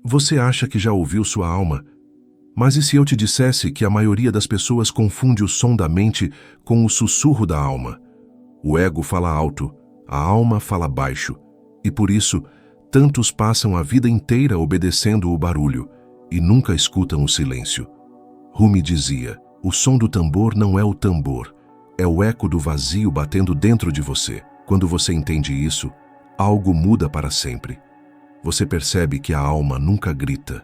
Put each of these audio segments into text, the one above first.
Você acha que já ouviu sua alma? Mas e se eu te dissesse que a maioria das pessoas confunde o som da mente com o sussurro da alma? O ego fala alto, a alma fala baixo, e por isso, tantos passam a vida inteira obedecendo o barulho e nunca escutam o silêncio. Rumi dizia, o som do tambor não é o tambor, é o eco do vazio batendo dentro de você. Quando você entende isso, algo muda para sempre. Você percebe que a alma nunca grita.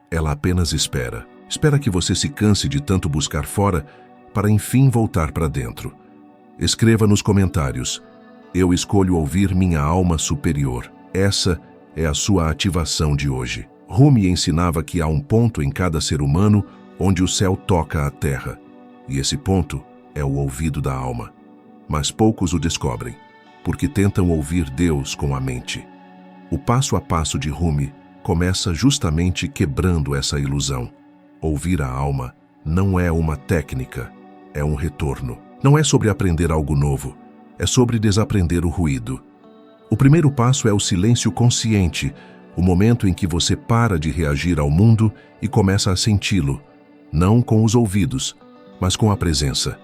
Ela apenas espera. Espera que você se canse de tanto buscar fora para enfim voltar para dentro. Escreva nos comentários, eu escolho ouvir minha alma superior. Essa é a sua ativação de hoje. Rumi ensinava que há um ponto em cada ser humano onde o céu toca a terra. E esse ponto é o ouvido da alma. Mas poucos o descobrem, porque tentam ouvir Deus com a mente. O passo a passo de Rumi começa justamente quebrando essa ilusão. Ouvir a alma não é uma técnica, é um retorno. Não é sobre aprender algo novo, é sobre desaprender o ruído. O primeiro passo é o silêncio consciente, o momento em que você para de reagir ao mundo e começa a senti-lo, não com os ouvidos, mas com a presença.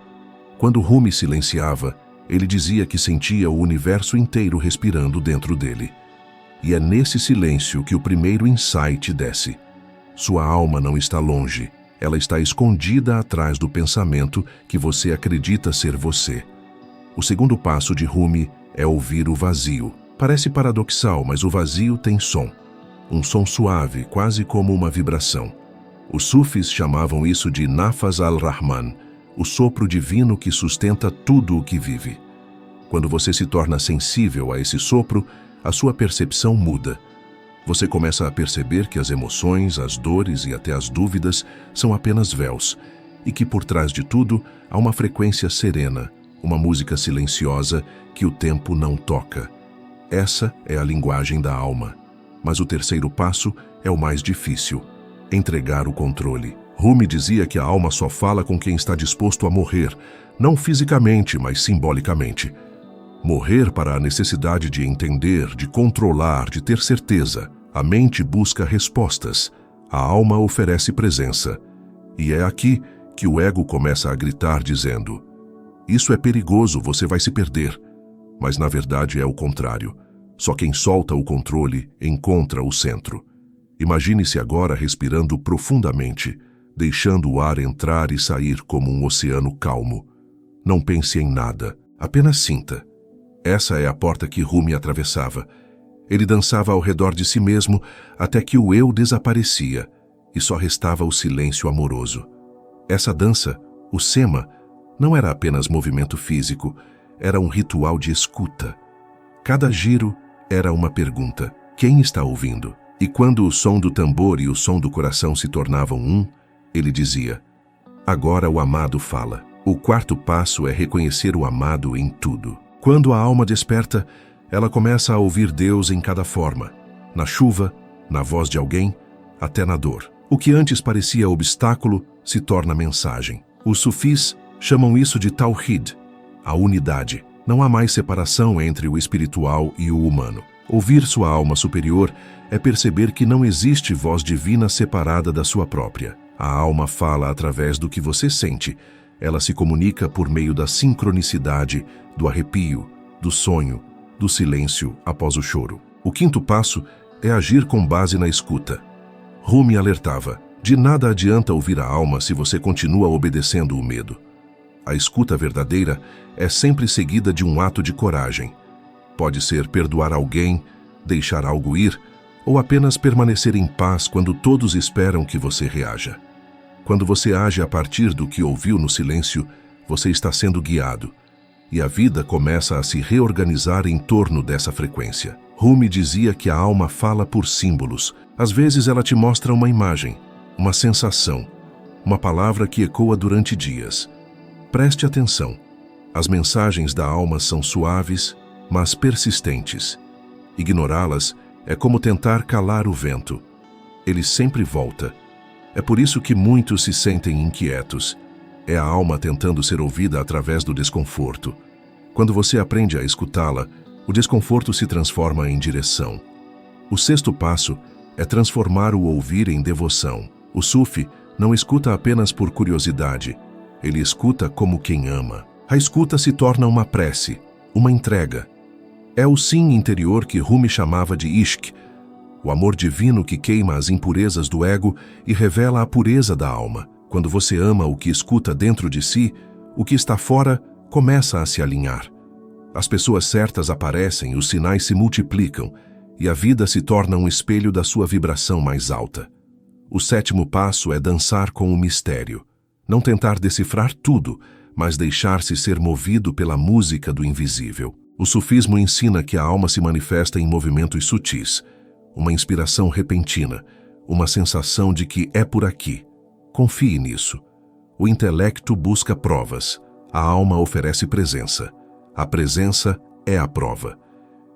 Quando Rumi silenciava, ele dizia que sentia o universo inteiro respirando dentro dele. E é nesse silêncio que o primeiro insight desce. Sua alma não está longe, ela está escondida atrás do pensamento que você acredita ser você. O segundo passo de Rumi é ouvir o vazio. Parece paradoxal, mas o vazio tem som. Um som suave, quase como uma vibração. Os sufis chamavam isso de Nafas al-Rahman, o sopro divino que sustenta tudo o que vive. Quando você se torna sensível a esse sopro, a sua percepção muda. Você começa a perceber que as emoções, as dores e até as dúvidas são apenas véus, e que por trás de tudo há uma frequência serena, uma música silenciosa que o tempo não toca. Essa é a linguagem da alma. Mas o terceiro passo é o mais difícil: entregar o controle. Rumi dizia que a alma só fala com quem está disposto a morrer, não fisicamente, mas simbolicamente. Morrer para a necessidade de entender, de controlar, de ter certeza. A mente busca respostas, a alma oferece presença. E é aqui que o ego começa a gritar dizendo: isso é perigoso, você vai se perder. Mas na verdade é o contrário. Só quem solta o controle encontra o centro. Imagine-se agora respirando profundamente, deixando o ar entrar e sair como um oceano calmo. Não pense em nada, apenas sinta. Essa é a porta que Rumi atravessava. Ele dançava ao redor de si mesmo até que o eu desaparecia e só restava o silêncio amoroso. Essa dança, o sema, não era apenas movimento físico, era um ritual de escuta. Cada giro era uma pergunta: quem está ouvindo? E quando o som do tambor e o som do coração se tornavam um, ele dizia: agora o amado fala. O quarto passo é reconhecer o amado em tudo. Quando a alma desperta, ela começa a ouvir Deus em cada forma, na chuva, na voz de alguém, até na dor. O que antes parecia obstáculo se torna mensagem. Os sufis chamam isso de Tawhid, a unidade. Não há mais separação entre o espiritual e o humano. Ouvir sua alma superior é perceber que não existe voz divina separada da sua própria. A alma fala através do que você sente. Ela se comunica por meio da sincronicidade, do arrepio, do sonho, do silêncio após o choro. O quinto passo é agir com base na escuta. Rumi alertava: de nada adianta ouvir a alma se você continua obedecendo o medo. A escuta verdadeira é sempre seguida de um ato de coragem. Pode ser perdoar alguém, deixar algo ir, ou apenas permanecer em paz quando todos esperam que você reaja. Quando você age a partir do que ouviu no silêncio, você está sendo guiado, e a vida começa a se reorganizar em torno dessa frequência. Rumi dizia que a alma fala por símbolos. Às vezes ela te mostra uma imagem, uma sensação, uma palavra que ecoa durante dias. Preste atenção. As mensagens da alma são suaves, mas persistentes. Ignorá-las é como tentar calar o vento. Ele sempre volta. É por isso que muitos se sentem inquietos. É a alma tentando ser ouvida através do desconforto. Quando você aprende a escutá-la, o desconforto se transforma em direção. O sexto passo é transformar o ouvir em devoção. O sufi não escuta apenas por curiosidade, ele escuta como quem ama. A escuta se torna uma prece, uma entrega. É o sim interior que Rumi chamava de ishq, o amor divino que queima as impurezas do ego e revela a pureza da alma. Quando você ama o que escuta dentro de si, o que está fora começa a se alinhar. As pessoas certas aparecem, os sinais se multiplicam e a vida se torna um espelho da sua vibração mais alta. O 7º passo é dançar com o mistério. Não tentar decifrar tudo, mas deixar-se ser movido pela música do invisível. O sufismo ensina que a alma se manifesta em movimentos sutis, uma inspiração repentina, uma sensação de que é por aqui. Confie nisso. O intelecto busca provas, a alma oferece presença. A presença é a prova.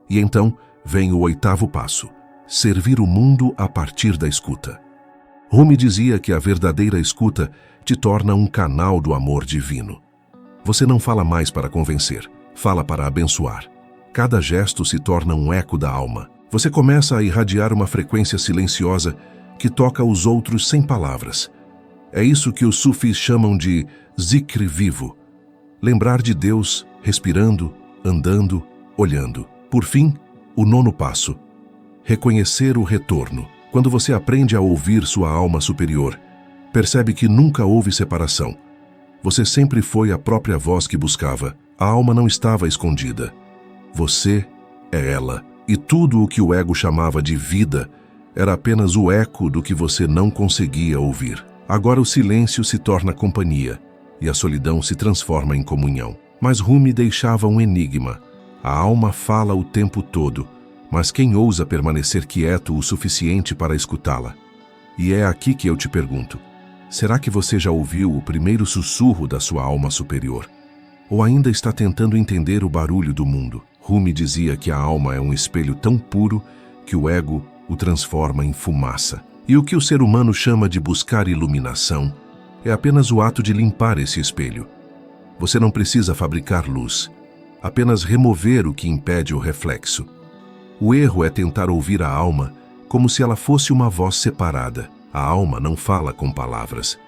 E então vem o 8º passo, servir o mundo a partir da escuta. Rumi dizia que a verdadeira escuta te torna um canal do amor divino. Você não fala mais para convencer, fala para abençoar. Cada gesto se torna um eco da alma. Você começa a irradiar uma frequência silenciosa que toca os outros sem palavras. É isso que os sufis chamam de zikr vivo. Lembrar de Deus respirando, andando, olhando. Por fim, o 9º passo. Reconhecer o retorno. Quando você aprende a ouvir sua alma superior, percebe que nunca houve separação. Você sempre foi a própria voz que buscava. A alma não estava escondida. Você é ela. E tudo o que o ego chamava de vida era apenas o eco do que você não conseguia ouvir. Agora o silêncio se torna companhia e a solidão se transforma em comunhão. Mas Rumi deixava um enigma. A alma fala o tempo todo, mas quem ousa permanecer quieto o suficiente para escutá-la? E é aqui que eu te pergunto, será que você já ouviu o primeiro sussurro da sua alma superior? Ou ainda está tentando entender o barulho do mundo? Rumi dizia que a alma é um espelho tão puro que o ego o transforma em fumaça. E o que o ser humano chama de buscar iluminação é apenas o ato de limpar esse espelho. Você não precisa fabricar luz, apenas remover o que impede o reflexo. O erro é tentar ouvir a alma como se ela fosse uma voz separada. A alma não fala com palavras.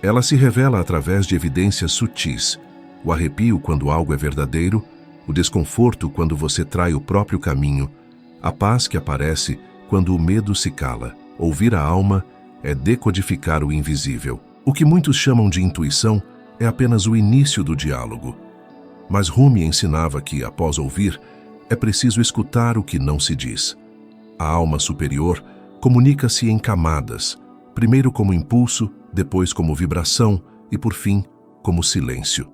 Ela se revela através de evidências sutis. O arrepio quando algo é verdadeiro, o desconforto quando você trai o próprio caminho, a paz que aparece quando o medo se cala. Ouvir a alma é decodificar o invisível. O que muitos chamam de intuição é apenas o início do diálogo. Mas Rumi ensinava que, após ouvir, é preciso escutar o que não se diz. A alma superior comunica-se em camadas, primeiro como impulso, depois como vibração e, por fim, como silêncio.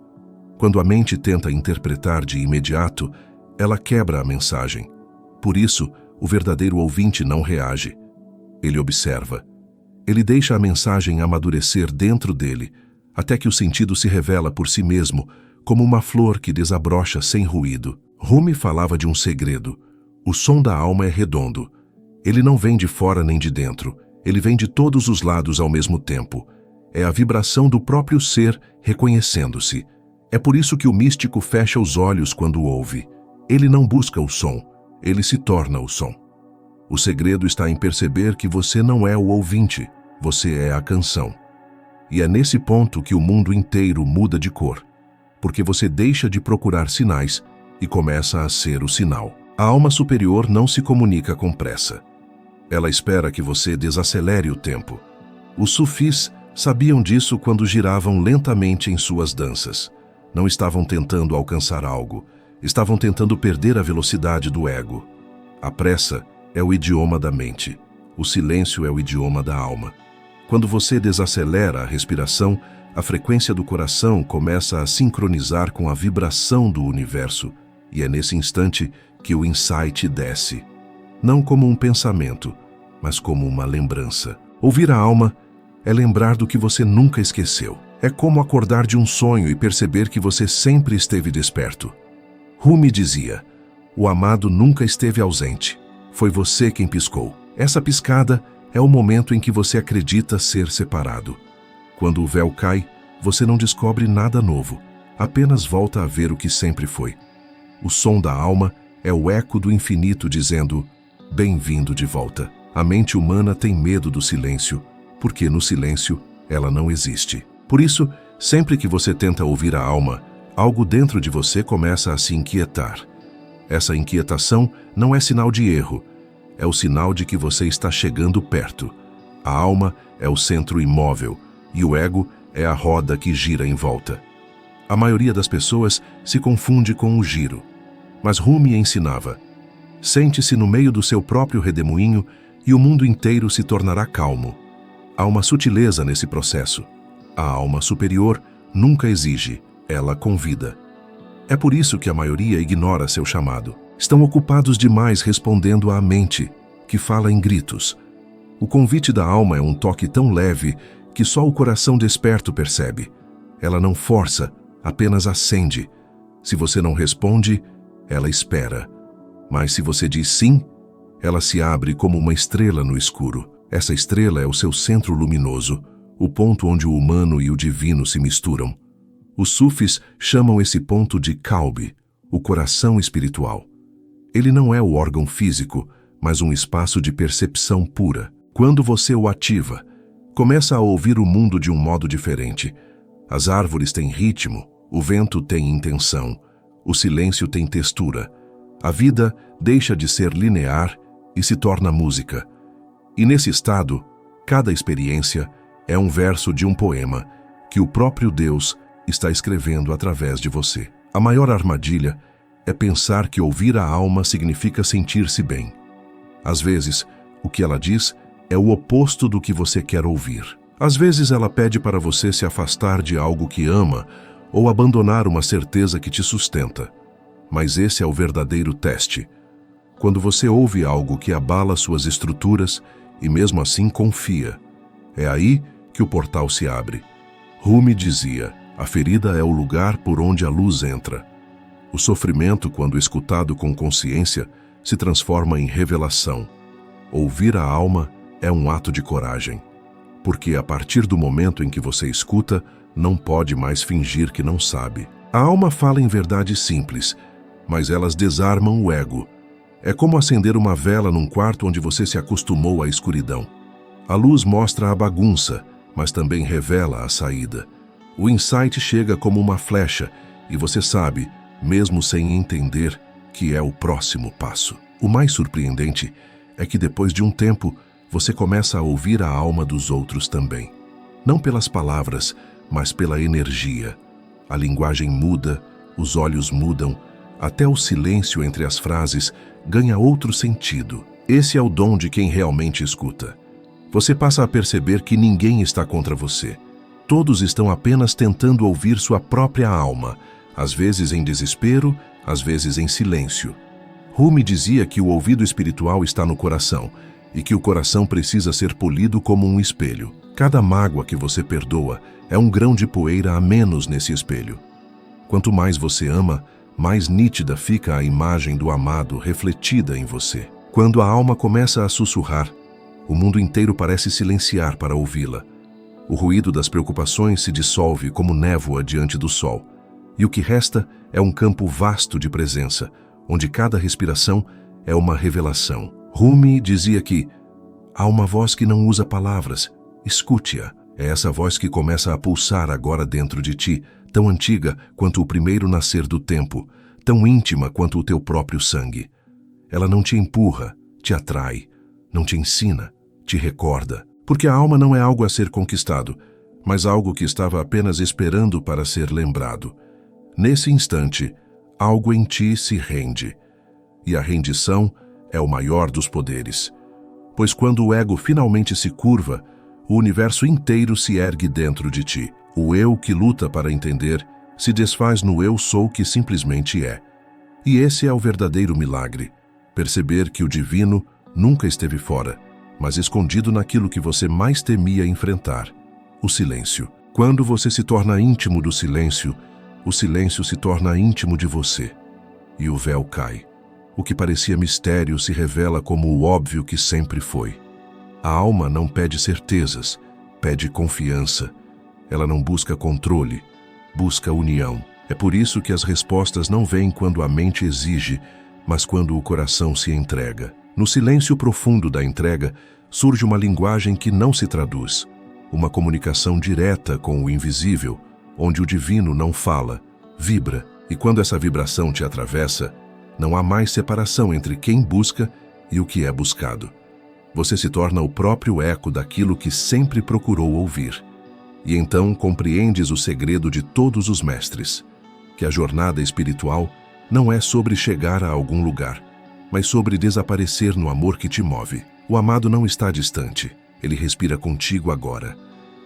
Quando a mente tenta interpretar de imediato, ela quebra a mensagem. Por isso, o verdadeiro ouvinte não reage. Ele observa. Ele deixa a mensagem amadurecer dentro dele, até que o sentido se revela por si mesmo, como uma flor que desabrocha sem ruído. Rumi falava de um segredo. O som da alma é redondo. Ele não vem de fora nem de dentro. Ele vem de todos os lados ao mesmo tempo. É a vibração do próprio ser reconhecendo-se. É por isso que o místico fecha os olhos quando ouve. Ele não busca o som, ele se torna o som. O segredo está em perceber que você não é o ouvinte, você é a canção. E é nesse ponto que o mundo inteiro muda de cor, porque você deixa de procurar sinais e começa a ser o sinal. A alma superior não se comunica com pressa. Ela espera que você desacelere o tempo. Os sufis sabiam disso quando giravam lentamente em suas danças. Não estavam tentando alcançar algo, estavam tentando perder a velocidade do ego. A pressa é o idioma da mente, o silêncio é o idioma da alma. Quando você desacelera a respiração, a frequência do coração começa a sincronizar com a vibração do universo, e é nesse instante que o insight desce. Não como um pensamento, mas como uma lembrança. Ouvir a alma é lembrar do que você nunca esqueceu. É como acordar de um sonho e perceber que você sempre esteve desperto. Rumi dizia, o amado nunca esteve ausente. Foi você quem piscou. Essa piscada é o momento em que você acredita ser separado. Quando o véu cai, você não descobre nada novo, apenas volta a ver o que sempre foi. O som da alma é o eco do infinito dizendo, bem-vindo de volta. A mente humana tem medo do silêncio, porque no silêncio ela não existe. Por isso, sempre que você tenta ouvir a alma, algo dentro de você começa a se inquietar. Essa inquietação não é sinal de erro, é o sinal de que você está chegando perto. A alma é o centro imóvel e o ego é a roda que gira em volta. A maioria das pessoas se confunde com o giro. Mas Rumi ensinava: sente-se no meio do seu próprio redemoinho e o mundo inteiro se tornará calmo. Há uma sutileza nesse processo. A alma superior nunca exige, ela convida. É por isso que a maioria ignora seu chamado. Estão ocupados demais respondendo à mente, que fala em gritos. O convite da alma é um toque tão leve que só o coração desperto percebe. Ela não força, apenas acende. Se você não responde, ela espera. Mas se você diz sim, ela se abre como uma estrela no escuro. Essa estrela é o seu centro luminoso, o ponto onde o humano e o divino se misturam. Os sufis chamam esse ponto de qalb, o coração espiritual. Ele não é o órgão físico, mas um espaço de percepção pura. Quando você o ativa, começa a ouvir o mundo de um modo diferente. As árvores têm ritmo, o vento tem intenção, o silêncio tem textura. A vida deixa de ser linear e se torna música. E nesse estado, cada experiência é um verso de um poema que o próprio Deus está escrevendo através de você. A maior armadilha é pensar que ouvir a alma significa sentir-se bem. Às vezes, o que ela diz é o oposto do que você quer ouvir. Às vezes ela pede para você se afastar de algo que ama ou abandonar uma certeza que te sustenta. Mas esse é o verdadeiro teste. Quando você ouve algo que abala suas estruturas e mesmo assim confia, é aí que o portal se abre. Rumi dizia: a ferida é o lugar por onde a luz entra. O sofrimento, quando escutado com consciência, se transforma em revelação. Ouvir a alma é um ato de coragem, porque a partir do momento em que você escuta, não pode mais fingir que não sabe. A alma fala em verdades simples, mas elas desarmam o ego. É como acender uma vela num quarto onde você se acostumou à escuridão. A luz mostra a bagunça, mas também revela a saída. O insight chega como uma flecha e você sabe, mesmo sem entender, que é o próximo passo. O mais surpreendente é que depois de um tempo, você começa a ouvir a alma dos outros também. Não pelas palavras, mas pela energia. A linguagem muda, os olhos mudam, até o silêncio entre as frases ganha outro sentido. Esse é o dom de quem realmente escuta. Você passa a perceber que ninguém está contra você. Todos estão apenas tentando ouvir sua própria alma, às vezes em desespero, às vezes em silêncio. Rumi dizia que o ouvido espiritual está no coração e que o coração precisa ser polido como um espelho. Cada mágoa que você perdoa é um grão de poeira a menos nesse espelho. Quanto mais você ama, mais nítida fica a imagem do amado refletida em você. Quando a alma começa a sussurrar, o mundo inteiro parece silenciar para ouvi-la. O ruído das preocupações se dissolve como névoa diante do sol, e o que resta é um campo vasto de presença, onde cada respiração é uma revelação. Rumi dizia que há uma voz que não usa palavras, escute-a. É essa voz que começa a pulsar agora dentro de ti, tão antiga quanto o primeiro nascer do tempo, tão íntima quanto o teu próprio sangue. Ela não te empurra, te atrai, não te ensina, te recorda, porque a alma não é algo a ser conquistado, mas algo que estava apenas esperando para ser lembrado. Nesse instante, algo em ti se rende, e a rendição é o maior dos poderes. Pois quando o ego finalmente se curva, o universo inteiro se ergue dentro de ti. O eu que luta para entender se desfaz no eu sou que simplesmente é. E esse é o verdadeiro milagre, perceber que o divino nunca esteve fora, mas escondido naquilo que você mais temia enfrentar, o silêncio. Quando você se torna íntimo do silêncio, o silêncio se torna íntimo de você, e o véu cai. O que parecia mistério se revela como o óbvio que sempre foi. A alma não pede certezas, pede confiança. Ela não busca controle, busca união. É por isso que as respostas não vêm quando a mente exige, mas quando o coração se entrega. No silêncio profundo da entrega, surge uma linguagem que não se traduz, uma comunicação direta com o invisível, onde o divino não fala, vibra, e quando essa vibração te atravessa, não há mais separação entre quem busca e o que é buscado. Você se torna o próprio eco daquilo que sempre procurou ouvir. E então compreendes o segredo de todos os mestres, que a jornada espiritual não é sobre chegar a algum lugar, mas sobre desaparecer no amor que te move. O amado não está distante, ele respira contigo agora.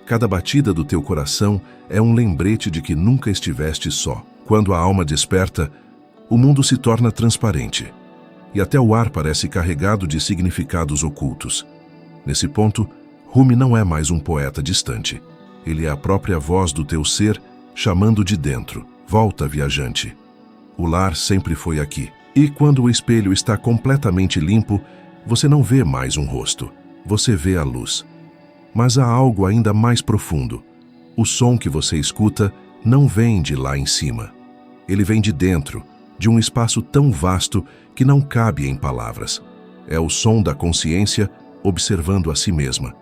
Cada batida do teu coração é um lembrete de que nunca estiveste só. Quando a alma desperta, o mundo se torna transparente, e até o ar parece carregado de significados ocultos. Nesse ponto, Rumi não é mais um poeta distante. Ele é a própria voz do teu ser, chamando de dentro. Volta, viajante. O lar sempre foi aqui. E quando o espelho está completamente limpo, você não vê mais um rosto. Você vê a luz. Mas há algo ainda mais profundo. O som que você escuta não vem de lá em cima. Ele vem de dentro, de um espaço tão vasto que não cabe em palavras. É o som da consciência observando a si mesma.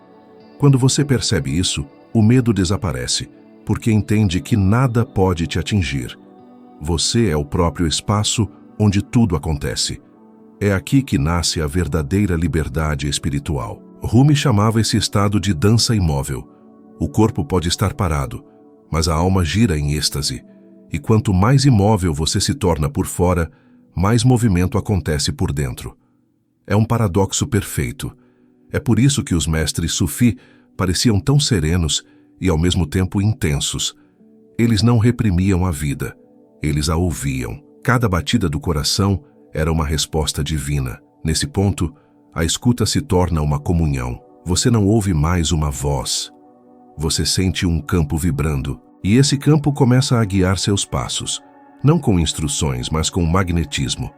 Quando você percebe isso, o medo desaparece, porque entende que nada pode te atingir. Você é o próprio espaço onde tudo acontece. É aqui que nasce a verdadeira liberdade espiritual. Rumi chamava esse estado de dança imóvel. O corpo pode estar parado, mas a alma gira em êxtase. E quanto mais imóvel você se torna por fora, mais movimento acontece por dentro. É um paradoxo perfeito. É por isso que os mestres sufi pareciam tão serenos e ao mesmo tempo intensos. Eles não reprimiam a vida, eles a ouviam. Cada batida do coração era uma resposta divina. Nesse ponto, a escuta se torna uma comunhão. Você não ouve mais uma voz. Você sente um campo vibrando, e esse campo começa a guiar seus passos, não com instruções, mas com magnetismo.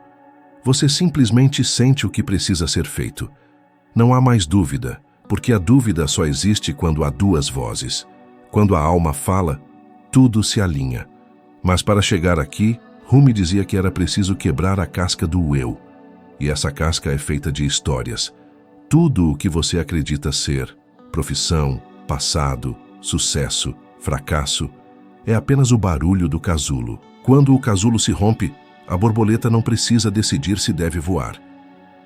Você simplesmente sente o que precisa ser feito. Não há mais dúvida, porque a dúvida só existe quando há duas vozes. Quando a alma fala, tudo se alinha. Mas para chegar aqui, Rumi dizia que era preciso quebrar a casca do eu. E essa casca é feita de histórias. Tudo o que você acredita ser, profissão, passado, sucesso, fracasso, é apenas o barulho do casulo. Quando o casulo se rompe, a borboleta não precisa decidir se deve voar.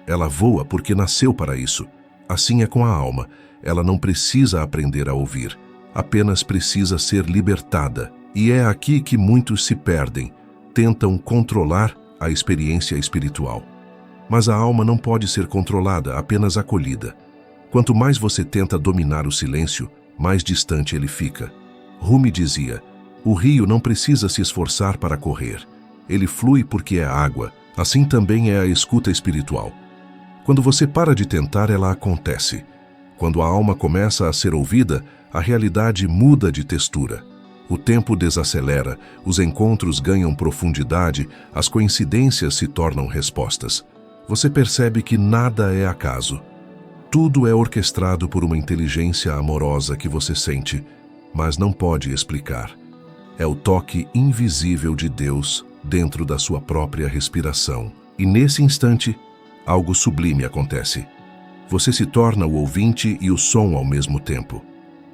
Ela voa porque nasceu para isso. Assim é com a alma. Ela não precisa aprender a ouvir. Apenas precisa ser libertada. E é aqui que muitos se perdem. Tentam controlar a experiência espiritual. Mas a alma não pode ser controlada, apenas acolhida. Quanto mais você tenta dominar o silêncio, mais distante ele fica. Rumi dizia, o rio não precisa se esforçar para correr. Ele flui porque é água. Assim também é a escuta espiritual. Quando você para de tentar, ela acontece. Quando a alma começa a ser ouvida, a realidade muda de textura. O tempo desacelera, os encontros ganham profundidade, as coincidências se tornam respostas. Você percebe que nada é acaso. Tudo é orquestrado por uma inteligência amorosa que você sente, mas não pode explicar. É o toque invisível de Deus dentro da sua própria respiração. E nesse instante, algo sublime acontece. Você se torna o ouvinte e o som ao mesmo tempo.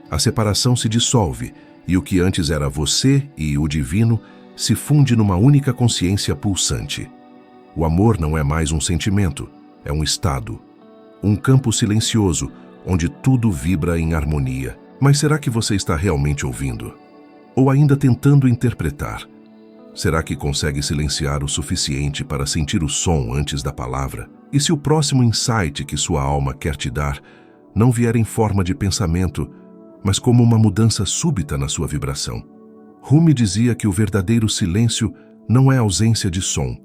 A separação se dissolve e o que antes era você e o divino se funde numa única consciência pulsante. O amor não é mais um sentimento, é um estado. Um campo silencioso, onde tudo vibra em harmonia. Mas será que você está realmente ouvindo? Ou ainda tentando interpretar? Será que consegue silenciar o suficiente para sentir o som antes da palavra? E se o próximo insight que sua alma quer te dar não vier em forma de pensamento, mas como uma mudança súbita na sua vibração? Rumi dizia que o verdadeiro silêncio não é ausência de som,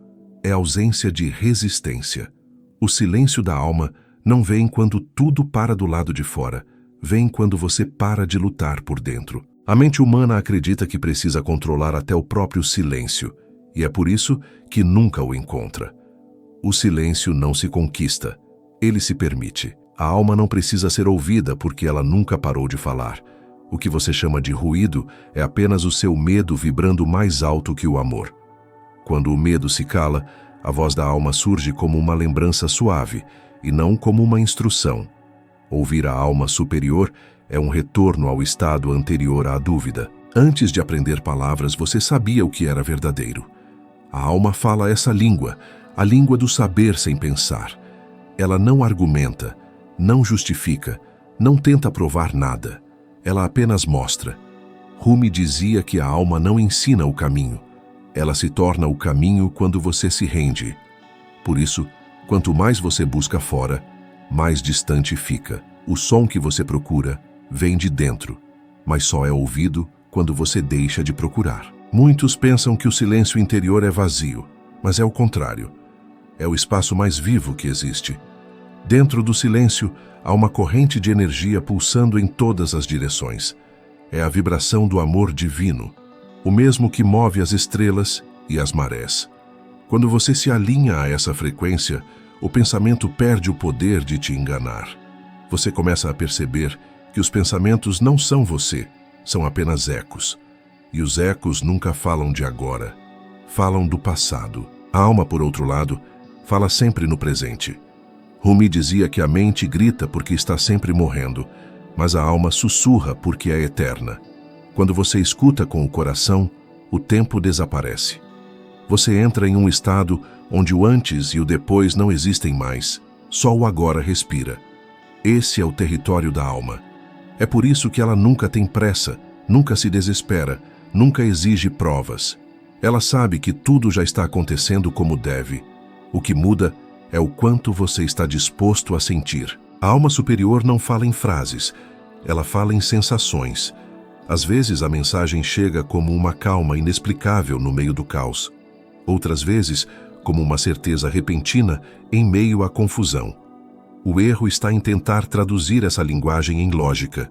é ausência de resistência. O silêncio da alma não vem quando tudo para do lado de fora, vem quando você para de lutar por dentro. A mente humana acredita que precisa controlar até o próprio silêncio, e é por isso que nunca o encontra. O silêncio não se conquista, ele se permite. A alma não precisa ser ouvida porque ela nunca parou de falar. O que você chama de ruído é apenas o seu medo vibrando mais alto que o amor. Quando o medo se cala, a voz da alma surge como uma lembrança suave, e não como uma instrução. Ouvir a alma superior é um retorno ao estado anterior à dúvida. Antes de aprender palavras, você sabia o que era verdadeiro. A alma fala essa língua, a língua do saber sem pensar. Ela não argumenta, não justifica, não tenta provar nada. Ela apenas mostra. Rumi dizia que a alma não ensina o caminho. Ela se torna o caminho quando você se rende. Por isso, quanto mais você busca fora, mais distante fica. O som que você procura vem de dentro, mas só é ouvido quando você deixa de procurar. Muitos pensam que o silêncio interior é vazio, mas é o contrário. É o espaço mais vivo que existe. Dentro do silêncio, há uma corrente de energia pulsando em todas as direções. É a vibração do amor divino, o mesmo que move as estrelas e as marés. Quando você se alinha a essa frequência, o pensamento perde o poder de te enganar. Você começa a perceber que os pensamentos não são você, são apenas ecos. E os ecos nunca falam de agora, falam do passado. A alma, por outro lado, fala sempre no presente. Rumi dizia que a mente grita porque está sempre morrendo, mas a alma sussurra porque é eterna. Quando você escuta com o coração, o tempo desaparece. Você entra em um estado onde o antes e o depois não existem mais, só o agora respira. Esse é o território da alma. É por isso que ela nunca tem pressa, nunca se desespera, nunca exige provas. Ela sabe que tudo já está acontecendo como deve. O que muda é o quanto você está disposto a sentir. A alma superior não fala em frases, ela fala em sensações. Às vezes a mensagem chega como uma calma inexplicável no meio do caos. Outras vezes, como uma certeza repentina em meio à confusão. O erro está em tentar traduzir essa linguagem em lógica.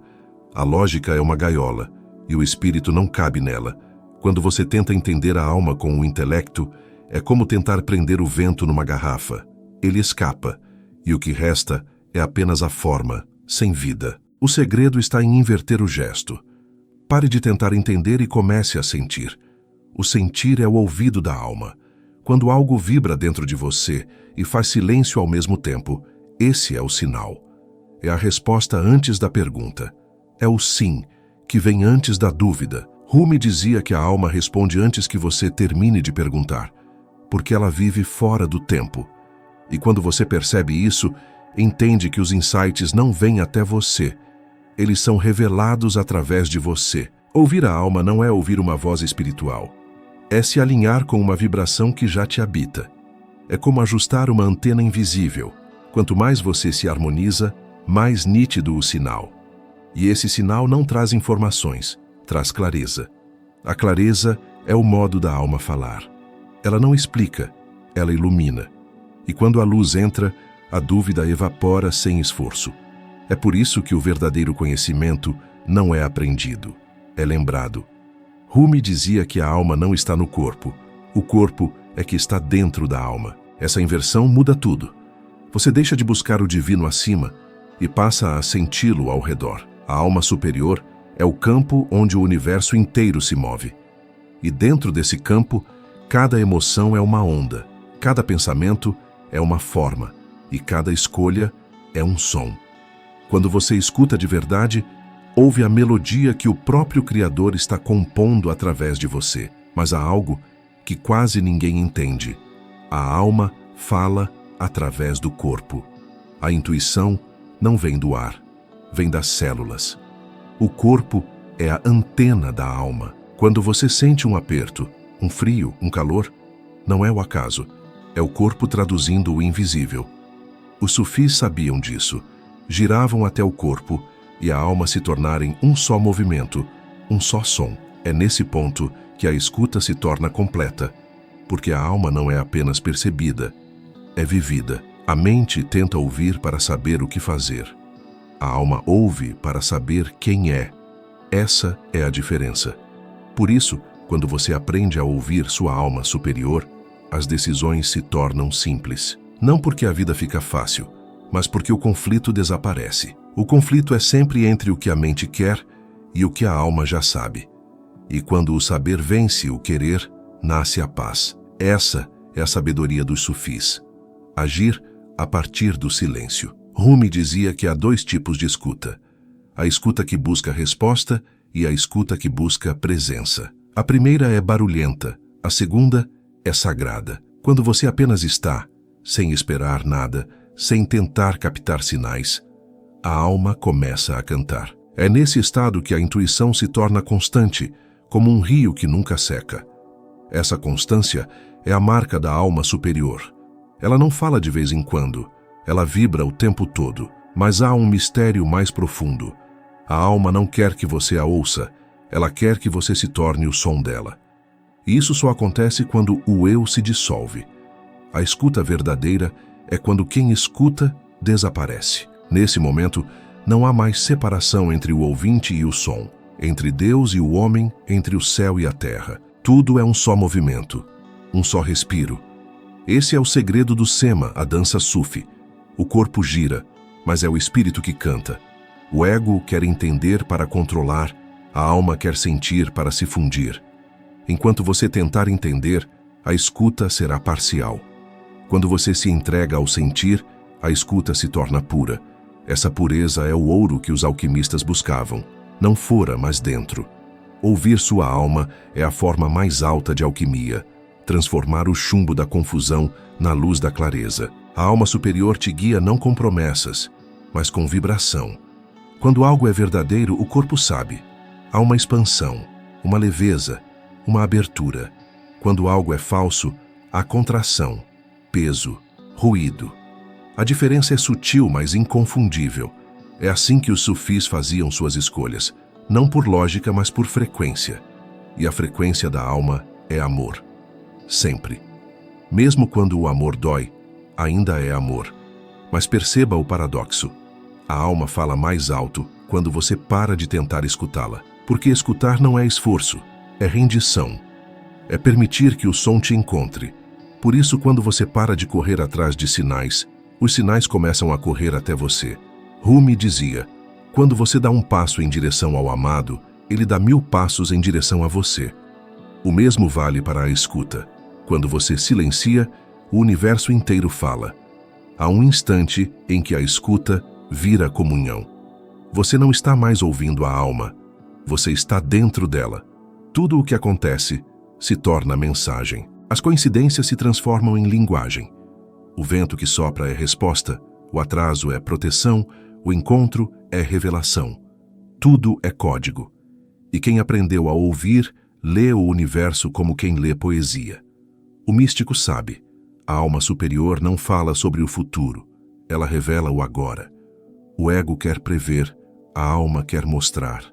A lógica é uma gaiola, e o espírito não cabe nela. Quando você tenta entender a alma com o intelecto, é como tentar prender o vento numa garrafa. Ele escapa, e o que resta é apenas a forma, sem vida. O segredo está em inverter o gesto. Pare de tentar entender e comece a sentir. O sentir é o ouvido da alma. Quando algo vibra dentro de você e faz silêncio ao mesmo tempo, esse é o sinal. É a resposta antes da pergunta. É o sim, que vem antes da dúvida. Rumi dizia que a alma responde antes que você termine de perguntar, porque ela vive fora do tempo. E quando você percebe isso, entende que os insights não vêm até você. Eles são revelados através de você. Ouvir a alma não é ouvir uma voz espiritual. É se alinhar com uma vibração que já te habita. É como ajustar uma antena invisível. Quanto mais você se harmoniza, mais nítido o sinal. E esse sinal não traz informações, traz clareza. A clareza é o modo da alma falar. Ela não explica, ela ilumina. E quando a luz entra, a dúvida evapora sem esforço. É por isso que o verdadeiro conhecimento não é aprendido, é lembrado. Rumi dizia que a alma não está no corpo. O corpo é que está dentro da alma. Essa inversão muda tudo. Você deixa de buscar o divino acima e passa a senti-lo ao redor. A alma superior é o campo onde o universo inteiro se move. E dentro desse campo, cada emoção é uma onda, cada pensamento é uma forma e cada escolha é um som. Quando você escuta de verdade, ouve a melodia que o próprio Criador está compondo através de você. Mas há algo que quase ninguém entende. A alma fala através do corpo. A intuição não vem do ar, vem das células. O corpo é a antena da alma. Quando você sente um aperto, um frio, um calor, não é o acaso, é o corpo traduzindo o invisível. Os sufis sabiam disso, giravam até o corpo e a alma se tornarem um só movimento, um só som. É nesse ponto que a escuta se torna completa, porque a alma não é apenas percebida, é vivida. A mente tenta ouvir para saber o que fazer. A alma ouve para saber quem é. Essa é a diferença. Por isso, quando você aprende a ouvir sua alma superior, as decisões se tornam simples. Não porque a vida fica fácil, mas porque o conflito desaparece. O conflito é sempre entre o que a mente quer e o que a alma já sabe. E quando o saber vence o querer, nasce a paz. Essa é a sabedoria dos sufis. Agir a partir do silêncio. Rumi dizia que há dois tipos de escuta: a escuta que busca resposta e a escuta que busca presença. A primeira é barulhenta, a segunda é sagrada. Quando você apenas está, sem esperar nada, sem tentar captar sinais, a alma começa a cantar. É nesse estado que a intuição se torna constante, como um rio que nunca seca. Essa constância é a marca da alma superior. Ela não fala de vez em quando, ela vibra o tempo todo, mas há um mistério mais profundo. A alma não quer que você a ouça, ela quer que você se torne o som dela. E isso só acontece quando o eu se dissolve. A escuta verdadeira é quando quem escuta desaparece. Nesse momento, não há mais separação entre o ouvinte e o som, entre Deus e o homem, entre o céu e a terra. Tudo é um só movimento, um só respiro. Esse é o segredo do Sema, a dança Sufi. O corpo gira, mas é o espírito que canta. O ego quer entender para controlar, a alma quer sentir para se fundir. Enquanto você tentar entender, a escuta será parcial. Quando você se entrega ao sentir, a escuta se torna pura. Essa pureza é o ouro que os alquimistas buscavam. Não fora, mas dentro. Ouvir sua alma é a forma mais alta de alquimia. Transformar o chumbo da confusão na luz da clareza. A alma superior te guia não com promessas, mas com vibração. Quando algo é verdadeiro, o corpo sabe. Há uma expansão, uma leveza, uma abertura. Quando algo é falso, há contração, peso, ruído. A diferença é sutil, mas inconfundível. É assim que os sufis faziam suas escolhas, não por lógica, mas por frequência. E a frequência da alma é amor. Sempre. Mesmo quando o amor dói, ainda é amor. Mas perceba o paradoxo. A alma fala mais alto quando você para de tentar escutá-la. Porque escutar não é esforço, é rendição. É permitir que o som te encontre. Por isso, quando você para de correr atrás de sinais, os sinais começam a correr até você. Rumi dizia: quando você dá um passo em direção ao amado, ele dá 1000 passos em direção a você. O mesmo vale para a escuta. Quando você silencia, o universo inteiro fala. Há um instante em que a escuta vira comunhão. Você não está mais ouvindo a alma, você está dentro dela. Tudo o que acontece se torna mensagem. As coincidências se transformam em linguagem. O vento que sopra é resposta, o atraso é proteção, o encontro é revelação. Tudo é código. E quem aprendeu a ouvir, lê o universo como quem lê poesia. O místico sabe, a alma superior não fala sobre o futuro, ela revela o agora. O ego quer prever, a alma quer mostrar.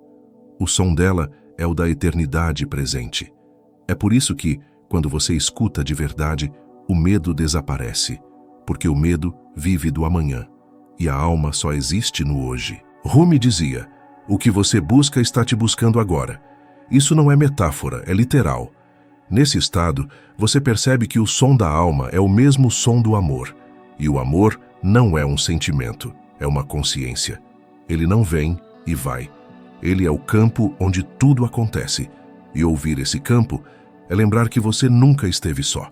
O som dela é o da eternidade presente. É por isso que, quando você escuta de verdade, o medo desaparece, porque o medo vive do amanhã, e a alma só existe no hoje. Rumi dizia: o que você busca está te buscando agora. Isso não é metáfora, é literal. Nesse estado, você percebe que o som da alma é o mesmo som do amor, e o amor não é um sentimento, é uma consciência. Ele não vem e vai. Ele é o campo onde tudo acontece, e ouvir esse campo é lembrar que você nunca esteve só.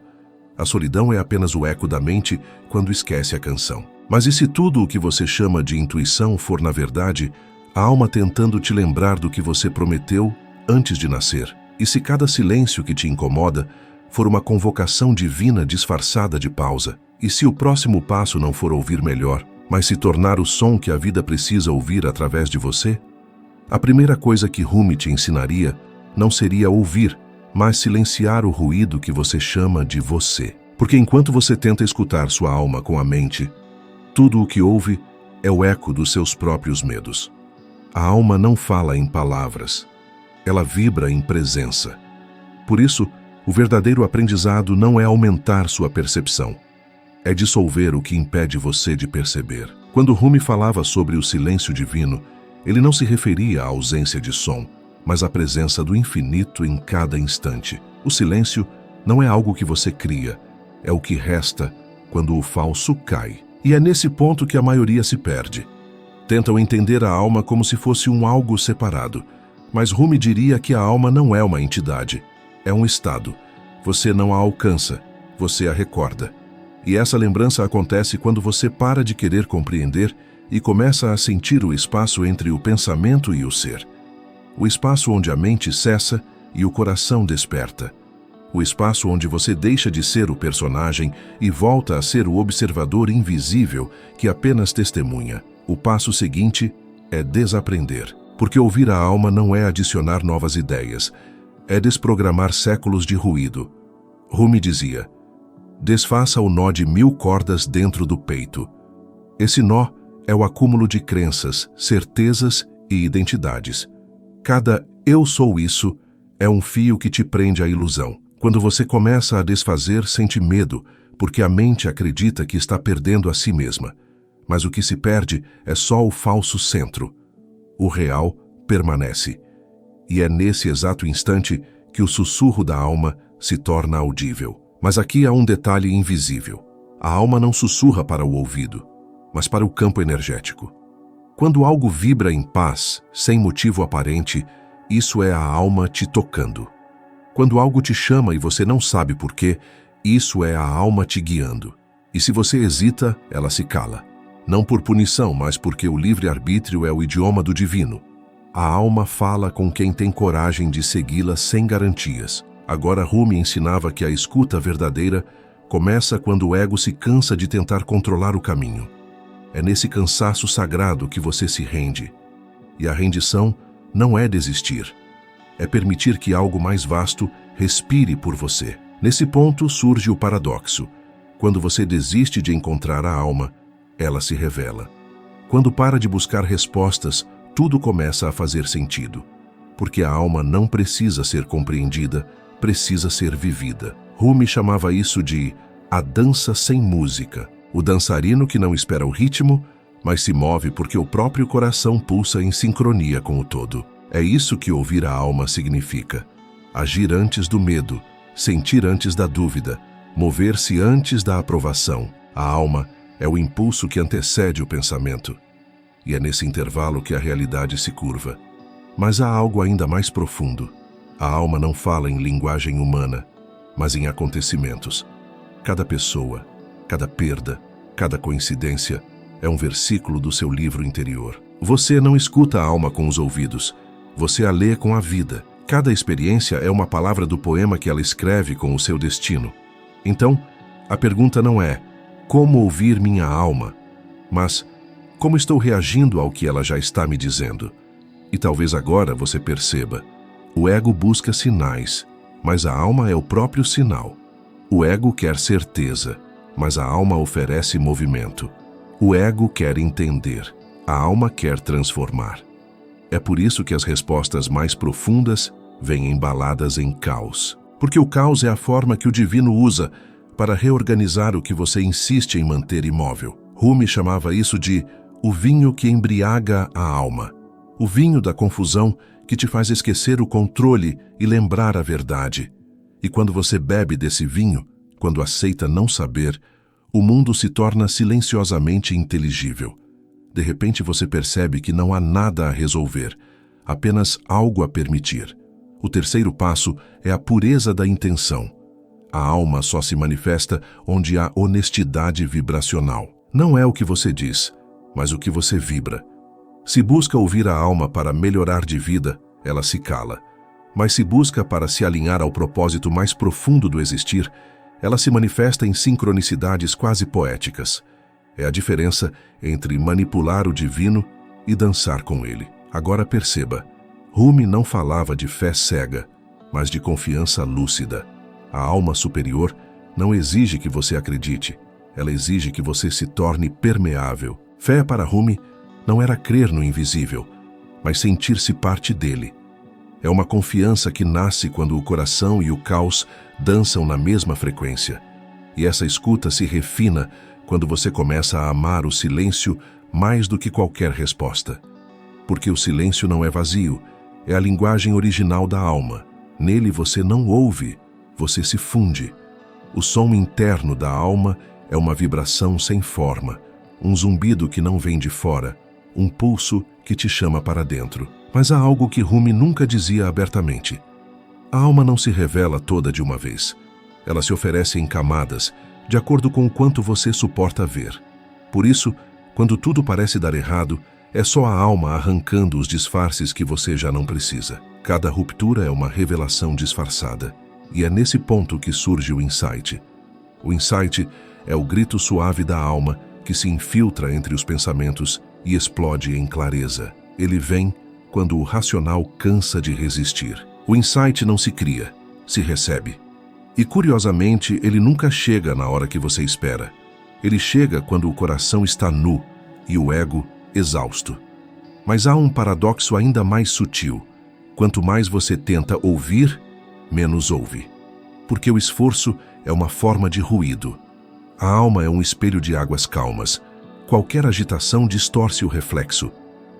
A solidão é apenas o eco da mente quando esquece a canção. Mas e se tudo o que você chama de intuição for, na verdade, a alma tentando te lembrar do que você prometeu antes de nascer? E se cada silêncio que te incomoda for uma convocação divina disfarçada de pausa? E se o próximo passo não for ouvir melhor, mas se tornar o som que a vida precisa ouvir através de você? A primeira coisa que Rumi te ensinaria não seria ouvir, mas silenciar o ruído que você chama de você. Porque enquanto você tenta escutar sua alma com a mente, tudo o que ouve é o eco dos seus próprios medos. A alma não fala em palavras, ela vibra em presença. Por isso, o verdadeiro aprendizado não é aumentar sua percepção, é dissolver o que impede você de perceber. Quando Rumi falava sobre o silêncio divino, ele não se referia à ausência de som, mas à presença do infinito em cada instante. O silêncio não é algo que você cria, é o que resta quando o falso cai. E é nesse ponto que a maioria se perde. Tentam entender a alma como se fosse um algo separado, mas Rumi diria que a alma não é uma entidade, é um estado. Você não a alcança, você a recorda. E essa lembrança acontece quando você para de querer compreender e começa a sentir o espaço entre o pensamento e o ser. O espaço onde a mente cessa e o coração desperta. O espaço onde você deixa de ser o personagem e volta a ser o observador invisível que apenas testemunha. O passo seguinte é desaprender, porque ouvir a alma não é adicionar novas ideias, é desprogramar séculos de ruído. Rumi dizia: desfaça o nó de 1000 cordas dentro do peito. Esse nó é o acúmulo de crenças, certezas e identidades. Cada eu sou isso é um fio que te prende à ilusão. Quando você começa a desfazer, sente medo, porque a mente acredita que está perdendo a si mesma. Mas o que se perde é só o falso centro. O real permanece. E é nesse exato instante que o sussurro da alma se torna audível. Mas aqui há um detalhe invisível. A alma não sussurra para o ouvido, mas para o campo energético. Quando algo vibra em paz, sem motivo aparente, isso é a alma te tocando. Quando algo te chama e você não sabe por quê, isso é a alma te guiando. E se você hesita, ela se cala. Não por punição, mas porque o livre-arbítrio é o idioma do divino. A alma fala com quem tem coragem de segui-la sem garantias. Agora Rumi ensinava que a escuta verdadeira começa quando o ego se cansa de tentar controlar o caminho. É nesse cansaço sagrado que você se rende. E a rendição não é desistir. É permitir que algo mais vasto respire por você. Nesse ponto surge o paradoxo. Quando você desiste de encontrar a alma, ela se revela. Quando para de buscar respostas, tudo começa a fazer sentido. Porque a alma não precisa ser compreendida, precisa ser vivida. Rumi chamava isso de a dança sem música. O dançarino que não espera o ritmo, mas se move porque o próprio coração pulsa em sincronia com o todo. É isso que ouvir a alma significa. Agir antes do medo, sentir antes da dúvida, mover-se antes da aprovação. A alma é o impulso que antecede o pensamento. E é nesse intervalo que a realidade se curva. Mas há algo ainda mais profundo. A alma não fala em linguagem humana, mas em acontecimentos. Cada pessoa, cada perda, cada coincidência é um versículo do seu livro interior. Você não escuta a alma com os ouvidos, você a lê com a vida. Cada experiência é uma palavra do poema que ela escreve com o seu destino. Então, a pergunta não é como ouvir minha alma, mas como estou reagindo ao que ela já está me dizendo. E talvez agora você perceba, o ego busca sinais, mas a alma é o próprio sinal. O ego quer certeza, mas a alma oferece movimento. O ego quer entender, a alma quer transformar. É por isso que as respostas mais profundas vêm embaladas em caos. Porque o caos é a forma que o divino usa para reorganizar o que você insiste em manter imóvel. Rumi chamava isso de o vinho que embriaga a alma. O vinho da confusão que te faz esquecer o controle e lembrar a verdade. E quando você bebe desse vinho, quando aceita não saber, o mundo se torna silenciosamente inteligível. De repente você percebe que não há nada a resolver, apenas algo a permitir. O terceiro passo é a pureza da intenção. A alma só se manifesta onde há honestidade vibracional. Não é o que você diz, mas o que você vibra. Se busca ouvir a alma para melhorar de vida, ela se cala. Mas se busca para se alinhar ao propósito mais profundo do existir, ela se manifesta em sincronicidades quase poéticas. É a diferença entre manipular o divino e dançar com ele. Agora perceba, Rumi não falava de fé cega, mas de confiança lúcida. A alma superior não exige que você acredite, ela exige que você se torne permeável. Fé para Rumi não era crer no invisível, mas sentir-se parte dele. É uma confiança que nasce quando o coração e o caos dançam na mesma frequência. E essa escuta se refina quando você começa a amar o silêncio mais do que qualquer resposta. Porque o silêncio não é vazio, é a linguagem original da alma. Nele você não ouve, você se funde. O som interno da alma é uma vibração sem forma, um zumbido que não vem de fora, um pulso que te chama para dentro. Mas há algo que Rumi nunca dizia abertamente. A alma não se revela toda de uma vez. Ela se oferece em camadas, de acordo com o quanto você suporta ver. Por isso, quando tudo parece dar errado, é só a alma arrancando os disfarces que você já não precisa. Cada ruptura é uma revelação disfarçada. E é nesse ponto que surge o insight. O insight é o grito suave da alma que se infiltra entre os pensamentos e explode em clareza. Ele vem quando o racional cansa de resistir. O insight não se cria, se recebe. E curiosamente, ele nunca chega na hora que você espera. Ele chega quando o coração está nu e o ego exausto. Mas há um paradoxo ainda mais sutil. Quanto mais você tenta ouvir, menos ouve. Porque o esforço é uma forma de ruído. A alma é um espelho de águas calmas. Qualquer agitação distorce o reflexo.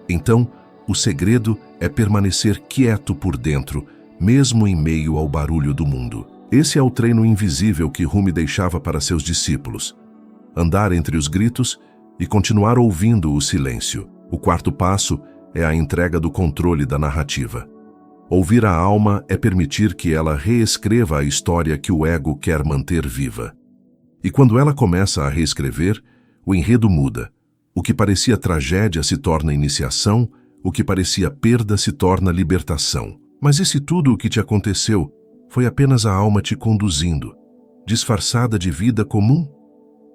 Então, o segredo é permanecer quieto por dentro, mesmo em meio ao barulho do mundo. Esse é o treino invisível que Rumi deixava para seus discípulos. Andar entre os gritos e continuar ouvindo o silêncio. O quarto passo é a entrega do controle da narrativa. Ouvir a alma é permitir que ela reescreva a história que o ego quer manter viva. E quando ela começa a reescrever, o enredo muda. O que parecia tragédia se torna iniciação, o que parecia perda se torna libertação. Mas e se tudo o que te aconteceu foi apenas a alma te conduzindo, disfarçada de vida comum?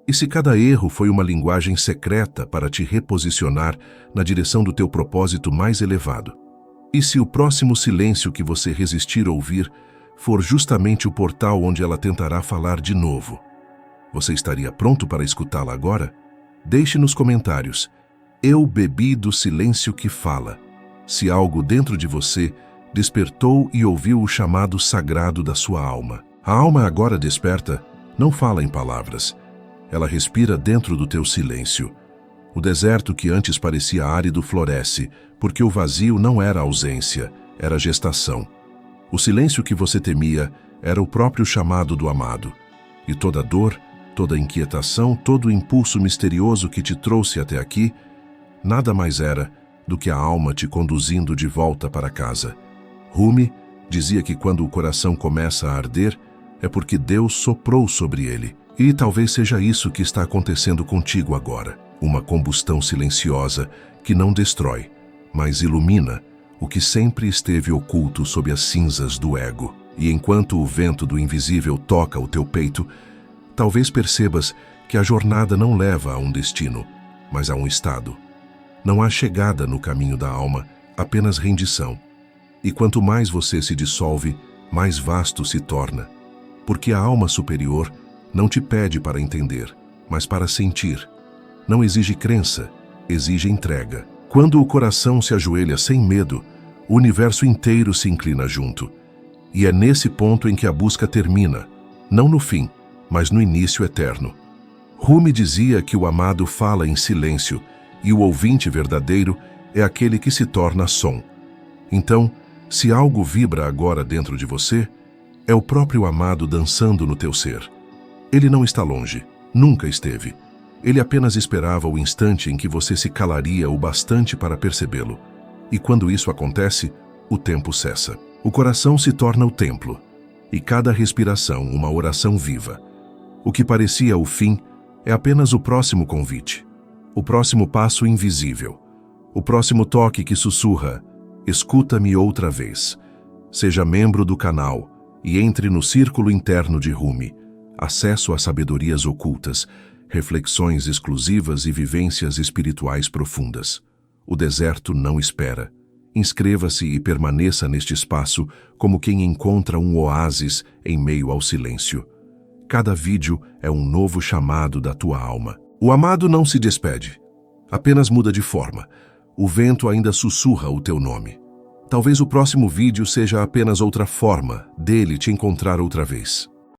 E se cada erro foi uma linguagem secreta para te reposicionar na direção do teu propósito mais elevado? E se o próximo silêncio que você resistir a ouvir for justamente o portal onde ela tentará falar de novo? Você estaria pronto para escutá-la agora? Deixe nos comentários. Eu bebi do silêncio que fala. Se algo dentro de você despertou e ouviu o chamado sagrado da sua alma. A alma agora desperta não fala em palavras. Ela respira dentro do teu silêncio. O deserto que antes parecia árido floresce, porque o vazio não era ausência, era gestação. O silêncio que você temia era o próprio chamado do amado. E toda dor, toda inquietação, todo o impulso misterioso que te trouxe até aqui, nada mais era do que a alma te conduzindo de volta para casa. Rumi dizia que quando o coração começa a arder, é porque Deus soprou sobre ele. E talvez seja isso que está acontecendo contigo agora. Uma combustão silenciosa que não destrói, mas ilumina o que sempre esteve oculto sob as cinzas do ego. E enquanto o vento do invisível toca o teu peito, talvez percebas que a jornada não leva a um destino, mas a um estado. Não há chegada no caminho da alma, apenas rendição. E quanto mais você se dissolve, mais vasto se torna. Porque a alma superior não te pede para entender, mas para sentir. Não exige crença, exige entrega. Quando o coração se ajoelha sem medo, o universo inteiro se inclina junto. E é nesse ponto em que a busca termina, não no fim, mas no início eterno. Rumi dizia que o amado fala em silêncio e o ouvinte verdadeiro é aquele que se torna som. Então, se algo vibra agora dentro de você, é o próprio amado dançando no teu ser. Ele não está longe, nunca esteve. Ele apenas esperava o instante em que você se calaria o bastante para percebê-lo. E quando isso acontece, o tempo cessa. O coração se torna o templo, e cada respiração uma oração viva. O que parecia o fim é apenas o próximo convite, o próximo passo invisível, o próximo toque que sussurra: escuta-me outra vez. Seja membro do canal e entre no círculo interno de Rumi. Acesso a sabedorias ocultas, reflexões exclusivas e vivências espirituais profundas. O deserto não espera. Inscreva-se e permaneça neste espaço como quem encontra um oásis em meio ao silêncio. Cada vídeo é um novo chamado da tua alma. O amado não se despede, apenas muda de forma. O vento ainda sussurra o teu nome. Talvez o próximo vídeo seja apenas outra forma dele te encontrar outra vez.